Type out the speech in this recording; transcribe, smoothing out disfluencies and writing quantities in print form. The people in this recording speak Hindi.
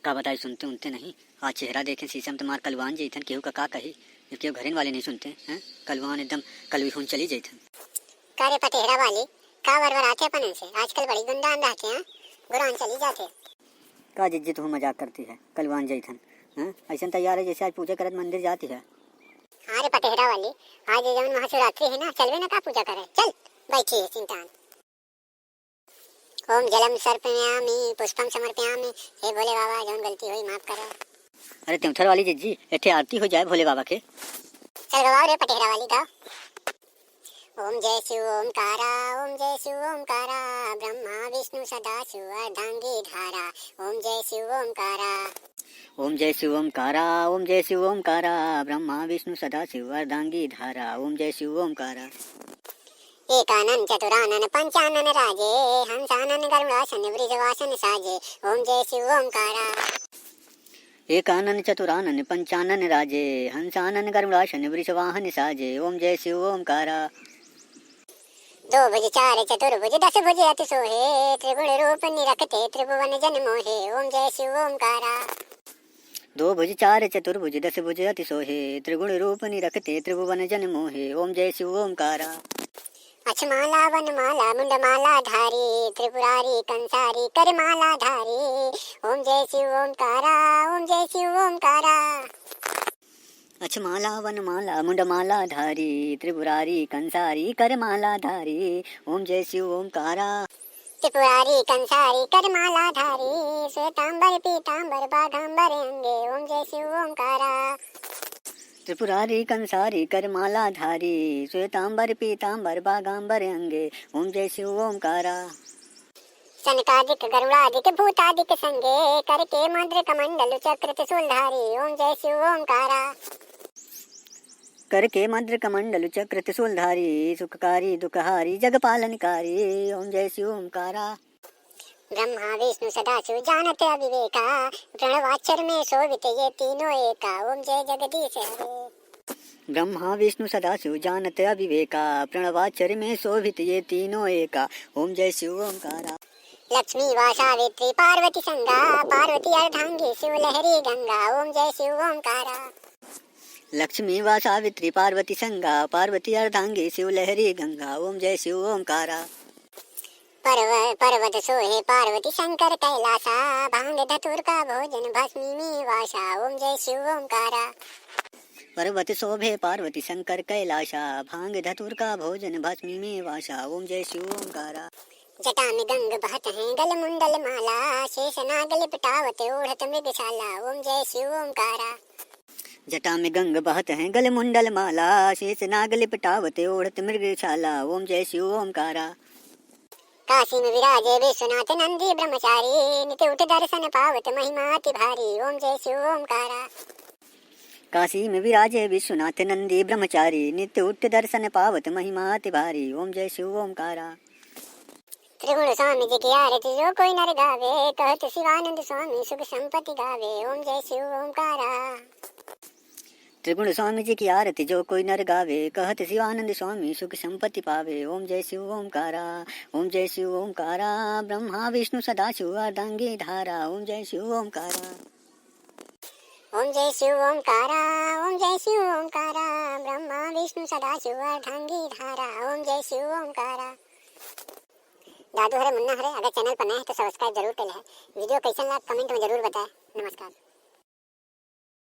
का बताए सुनते उनते नहीं। आज चेहरा देखें शीशम तुम्हार कलवान जैथन केहू का कही केहू घरेन वाले नहीं सुनते हैं। कलवान एकदम कलवी खून चली जैथन। का रे पटेहरा वाली का वरवर आते पनन से आजकल बड़ी गुंडान रहते हैं गुरान चली जाते। का जिज्जी तू मजाक करती है कलवान जैथन हैं ऐसा तैयार है जैसे आज पूजा करत मंदिर जाती है। हाँ रे पटेहरा वाली आज जवन महाशिवरात्रि है ना चलवे ना का पूजा करे चल बैठी है चिंतान। ओम जलम सर्पयामि पुष्पम समर्पयामि हे भोले बाबा जवन गलती हुई माफ करो। अरे त्योथर वाली जिज्जी इतने आरती हो जाए भोले बाबा के। चल गवाओ रे पटेहरा वाली गाओ। ओम जय शिव ओमकारा ओम जय शिव ओमकारा ब्रह्मा विष्णु सदा शिव अर्धांगी धारा। ओम जय शिव ओमकारा ओम जय शिव ओमकारा ओम जय शिव ओमकारा ब्रह्मा विष्णु सदा शिव अर्धांगी धारा। ओम जय शिव ओमकारा एकानन चतुरानन पंचानन राजे हंसानन गरुड़ासन वृषवासन साजे। ओम जय शिव ओमकारा एकानन चतुरानन पंचानन राजे हंसानन गरुड़ासन वृषवाहन साजे। ओम जय शिव ओमकारा दो भुज चार चतुर्भुज दस भुज अति सोहे त्रिगुण रूप निरखते त्रिभुवन जन मोहे। ओम जय शिव ओमकारा दो भुज चार चतुर्भुज दस भुज अति सोहे त्रिगुण रूप निरखते त्रिभुवन जन मोहे। ओम जय शिव ओमकारा अक्षमाला वनमाला मुंडमाला धारी त्रिपुरारी कंसारी करमाला धारी। ओम जय शिव ओमकारा ओम जय शिव ओमकारा अक्षमाला वनमाला मुंडमाला धारी त्रिपुरारी कंसारी करमाला धारी। ओम जय शिव ओमकारा त्रिपुरारी कंसारी करमाला धारी श्वेतांबर पीतांबर बाघांबर अंगे। ओम जय शिव ओमकारा त्रिपुरारी कंसारी करमाला धारी श्वेतांबर पीतांबर बागांबर अंगे। ओम जय शिव ओमकारा सनकादिक गरुड़ादिक भूतादिक संगे करके मद्र कमंडल चक्र त्रिशूलधारी। ओम जय शिव ओमकारा करके मद्र कमंडल चक्र त्रिशूलधारी सुखकारी दुखहारी जगपालनकारी। ओम जय शिव ओमकारा ब्रह्मा विष्णु सदा शिव जानते अविवेका प्रणवाक्षर में शोभित ये तीनों एका। ओम जय जगदीश हरे ब्रह्मा विष्णु सदाशिव जानत अविवेका प्रणवाचर में शोभित ये तीनों एका। ओम जय शिव ओमकारा लक्ष्मी वा सावित्री पार्वती संगा पार्वती अर्धांगी शिव लहरी गंगा। ओम जय शिव ओमकारा लक्ष्मी व सावित्री पार्वती संगा पार्वती अर्धांगी शिव लहरी गंगा। ओम जय शिव ओमकारा पर्वत सोहे पार्वती शंकर कैलासा भांग धतुर का भोजन भस्मी में वासा। ओम जय शिव ओमकारा पर्वत शोभे पार्वती शंकर कैलाशा भांग धतुर का भोजन भस्मी में वासा। ओम जय शिव ओमकारा जटा में गंग बहत हैं गल मुंडल माला शेष नाग लिपटावत ओढ़त मृगशाला। ओम जय शिव ओमकारा जटा में गंग बहत हैं गल मुंडल माला शेष नाग लिपटावत ओढ़त मृगशाला। ओम जय शिव ओमकारा काशी में विराजे विश्वनाथ नंदी ब्रह्मचारी नित्य उठ दर्शन पावत महिमा अति भारी। ओम जय शिव ओमकारा काशी में विराजे विश्वनाथ नंदी ब्रह्मचारी नित्य उठ दर्शन पावत महिमा अति भारी। ओम जय शिव ओमकारा त्रिगुण स्वामी जी की आरती जो कोई नर गावे कहत शिवानंद स्वामी सुख संपत्ति गावे। ओम जय शिव ओमकारा त्रिगुण स्वामी जी की आरती जो कोई नर गावे कहत शिवानंद स्वामी सुख संपत्ति पावे। ओम जय शिव ओमकारा ओम जय शिव ओमकारा ब्रह्मा विष्णु सदाशिव अर्धांगी धारा। ओम जय शिव ओमकारा ओम जय शिव ओमकारा ओम जय शिव ओमकारा ब्रह्मा विष्णु सदाशिव अर्धांगी धारा। ओम जय शिव ओमकारा दादू हरे मुन्ना हरे अगर चैनल पर नए हैं तो सब्सक्राइब जरूर करें। वीडियो कैसा लगा कमेंट में जरूर बताएं। नमस्कार।